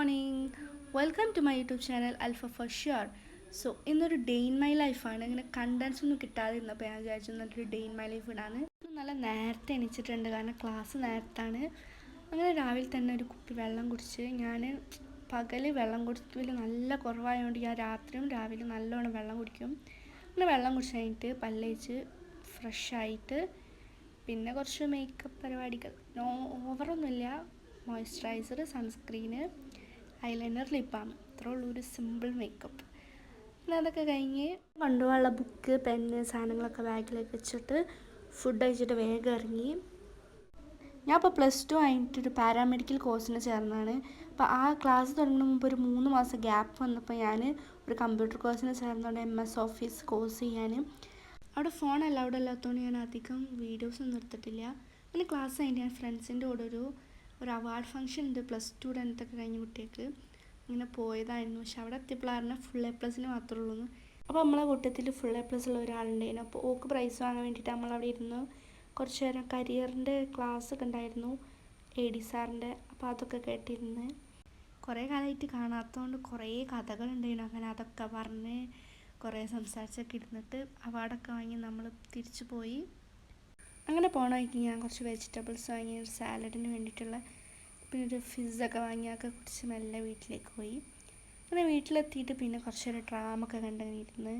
Morning. Welcome to my YouTube channel alpha for sure. So ഇന്നൊരു day in my ലൈഫാണ്. ഇങ്ങനെ contents ഒന്നും കിട്ടാതെ ഇരുന്നപ്പോൾ ഞാൻ വിചാരിച്ചു നല്ലൊരു ഡേ ഇൻ മൈ ലൈഫ് ഇടാണ്. നല്ല നേരത്തെ എണീച്ചിട്ടുണ്ട്, കാരണം ക്ലാസ് നേരത്താണ്. അങ്ങനെ രാവിലെ തന്നെ ഒരു കുപ്പി വെള്ളം കുടിച്ച്, ഞാൻ പകൽ വെള്ളം കുടിക്കൽ നല്ല കുറവായതുകൊണ്ട് ഞാൻ രാത്രിയും രാവിലെ നല്ലോണം വെള്ളം കുടിക്കും. അങ്ങനെ വെള്ളം കുടിച്ച് കഴിഞ്ഞിട്ട് പല്ലേച്ച് ഫ്രഷായിട്ട് പിന്നെ കുറച്ച് മേക്കപ്പ് പരിപാടികൾ, ഓവറൊന്നുമില്ല. മോയ്സ്ചറൈസർ, സൺസ്ക്രീന്, ഐലൈനർ, ലിപ് ബാം, ഇത്രേ ഉള്ളൂ ഒരു സിമ്പിൾ മേക്കപ്പ്. പിന്നെ അതൊക്കെ കഴിഞ്ഞ് കൊണ്ടുപോകാനുള്ള ബുക്ക്, പെന്ന്, സാധനങ്ങളൊക്കെ ബാഗിലേക്ക് വെച്ചിട്ട് ഫുഡ് കഴിച്ചിട്ട് വേഗം ഇറങ്ങി. ഞാൻ ഇപ്പോൾ +2 കഴിഞ്ഞിട്ടൊരു പാരാമെഡിക്കൽ കോഴ്സിന് ചേർന്നതാണ്. അപ്പോൾ ആ ക്ലാസ് തുടങ്ങുന്ന മുമ്പ് ഒരു 3 മാസം ഗ്യാപ്പ് വന്നപ്പോൾ ഞാൻ ഒരു കമ്പ്യൂട്ടർ കോഴ്സിന് ചേർന്നുകൊണ്ട് MS ഓഫീസ് കോഴ്സ് ചെയ്യാൻ. അവിടെ ഫോൺ അലൗഡ് അല്ലാത്തതുകൊണ്ട് ഞാൻ അധികം വീഡിയോസ് ഒന്നും എടുത്തിട്ടില്ല. പിന്നെ ക്ലാസ് കഴിഞ്ഞ് ഞാൻ ഫ്രണ്ട്സിൻ്റെ കൂടെ ഒരു അവാർഡ് ഫംഗ്ഷൻ ഉണ്ട് +2 10th കഴിഞ്ഞ കുട്ടികൾക്ക്, അങ്ങനെ പോയതായിരുന്നു. പക്ഷെ അവിടെ എത്തിയപ്പോഴാണ് ഫുൾ A+ മാത്രമേ ഉള്ളൂ. അപ്പോൾ നമ്മളെ കൂട്ടത്തിൽ ഫുൾ A+ ഉള്ള ഒരാളുണ്ടായിരുന്നു. അപ്പോൾ ഓക്ക് പ്രൈസ് വാങ്ങാൻ വേണ്ടിയിട്ട് നമ്മളവിടെ ഇരുന്ന് കുറച്ച് നേരം കരിയറിൻ്റെ ക്ലാസ് ഒക്കെ ഉണ്ടായിരുന്നു AD സാറിൻ്റെ. അപ്പോൾ അതൊക്കെ കേട്ടിരുന്ന് കുറേ കാലമായിട്ട് കാണാത്തതുകൊണ്ട് കുറേ കഥകളുണ്ടായിരുന്നു. അങ്ങനെ അതൊക്കെ പറഞ്ഞ് കുറേ സംസാരിച്ചൊക്കെ ഇരുന്നിട്ട് അവാർഡൊക്കെ വാങ്ങി നമ്മൾ തിരിച്ചു പോയി. അങ്ങനെ പോകണ വഴിക്ക് ഞാൻ കുറച്ച് വെജിറ്റബിൾസ് വാങ്ങി, ഒരു സാലഡിന് വേണ്ടിയിട്ടുള്ള, പിന്നെ ഒരു ഫിസ്സൊക്കെ വാങ്ങിയൊക്കെ കുടിച്ച് മെല്ലെ വീട്ടിലേക്ക് പോയി. അങ്ങനെ വീട്ടിലെത്തിയിട്ട് പിന്നെ കുറച്ച് നേരം ഡ്രാമ ഒക്കെ കണ്ടങ്ങനെ ഇരുന്ന്.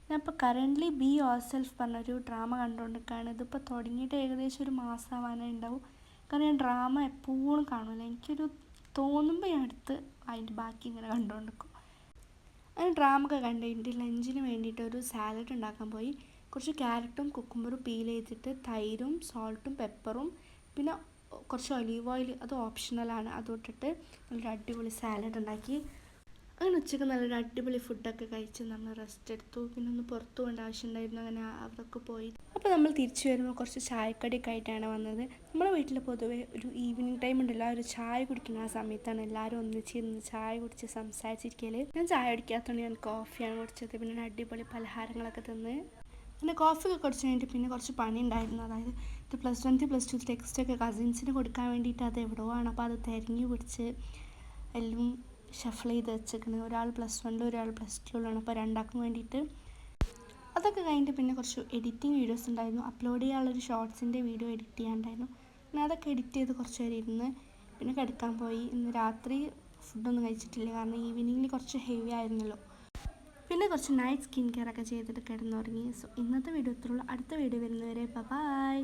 ഞാനിപ്പോൾ കറൻ്റ്ലി ബി യുവർ സെൽഫ് പറഞ്ഞൊരു ഡ്രാമ കണ്ടുകൊണ്ടിരിക്കുകയാണ്. ഇതിപ്പോൾ തുടങ്ങിയിട്ട് ഏകദേശം ഒരു മാസമാവാനേ ഉണ്ടാവും. കാരണം ഞാൻ ഡ്രാമ എപ്പോഴും കാണില്ല, എനിക്കൊരു തോന്നുമ്പോൾ ഞാൻ എടുത്ത് അതിൻ്റെ ബാക്കി ഇങ്ങനെ കണ്ടുകൊണ്ടിരിക്കും. അങ്ങനെ ഡ്രാമ ഒക്കെ കണ്ടു കഴിഞ്ഞിട്ട് ലഞ്ചിന് വേണ്ടിയിട്ട് ഒരു സാലഡ് ഉണ്ടാക്കാൻ പോയി. കുറച്ച് ക്യാരറ്റും കുക്കുംബറും പീൽ ചെയ്തിട്ട് തൈരും സോൾട്ടും പെപ്പറും പിന്നെ കുറച്ച് ഒലീവ് ഓയിൽ, അത് ഓപ്ഷണലാണ്, അത് ഇട്ടിട്ട് നല്ലൊരു അടിപൊളി സാലഡ് ഉണ്ടാക്കി. അങ്ങനെ ഉച്ചയ്ക്ക് നല്ലൊരു അടിപൊളി ഫുഡൊക്കെ കഴിച്ച് നമ്മൾ റെസ്റ്റ് എടുത്തു. പിന്നെ ഒന്ന് പുറത്തു പോകേണ്ട ആവശ്യമുണ്ടായിരുന്നു, അങ്ങനെ അവിടെയൊക്കെ പോയി. അപ്പോൾ നമ്മൾ തിരിച്ചു വരുമ്പോൾ കുറച്ച് ചായക്കടിയൊക്കെ ആയിട്ടാണ് വന്നത്. നമ്മുടെ വീട്ടിൽ പൊതുവേ ഒരു ഈവനിങ് ടൈം ഉണ്ടല്ലോ, ഒരു ചായ കുടിക്കുന്ന ആ സമയത്താണ് എല്ലാവരും ഒന്നിച്ചിരുന്ന് ചായ കുടിച്ച് സംസാരിച്ചിരിക്കൽ. ഞാൻ ചായ കുടിക്കാത്തതുകൊണ്ട് ഞാൻ കോഫിയാണ് കുടിച്ചത്. പിന്നെ അടിപൊളി പലഹാരങ്ങളൊക്കെ തിന്ന് പിന്നെ കോഫിയൊക്കെ കുടിച്ച് കഴിഞ്ഞിട്ട് പിന്നെ കുറച്ച് പണി ഉണ്ടായിരുന്നു. അതായത് ഇത് +1 +2 ടെക്സ്റ്റൊക്കെ കസിൻസിന് കൊടുക്കാൻ വേണ്ടിയിട്ട് അത് എവിടെയോ ആണ്. അപ്പോൾ അത് തിരഞ്ഞു പിടിച്ച് എല്ലാം ഷഫിൾ ചെയ്ത് വെച്ചേക്കണ്. ഒരാൾ +1 ഒരാൾ +2 അപ്പോൾ രണ്ടാൾക്കും വേണ്ടിയിട്ട്. അതൊക്കെ കഴിഞ്ഞിട്ട് പിന്നെ കുറച്ച് എഡിറ്റിംഗ് വീഡിയോസ് ഉണ്ടായിരുന്നു, അപ്ലോഡ് ചെയ്യാനുള്ളൊരു ഷോർട്സിൻ്റെ വീഡിയോ എഡിറ്റ് ചെയ്യാനുണ്ടായിരുന്നു. പിന്നെ അതൊക്കെ എഡിറ്റ് ചെയ്ത് കുറച്ച് നേരം ഇരുന്ന് പിന്നെ കിടക്കാൻ പോയി. ഇന്ന് രാത്രി ഫുഡൊന്നും കഴിച്ചിട്ടില്ല, കാരണം ഈവനിങ്ങിൽ കുറച്ച് ഹെവി ആയിരുന്നല്ലോ. പിന്നെ കുറച്ച് നൈറ്റ് സ്കിൻ കെയർ ഒക്കെ ചെയ്തിട്ട് കിടന്നുറങ്ങി. സോ ഇന്നത്തെ വീഡിയോ ഇത്രയുള്ളൂ. അടുത്ത വീഡിയോ വരുന്നവരെ ബൈ.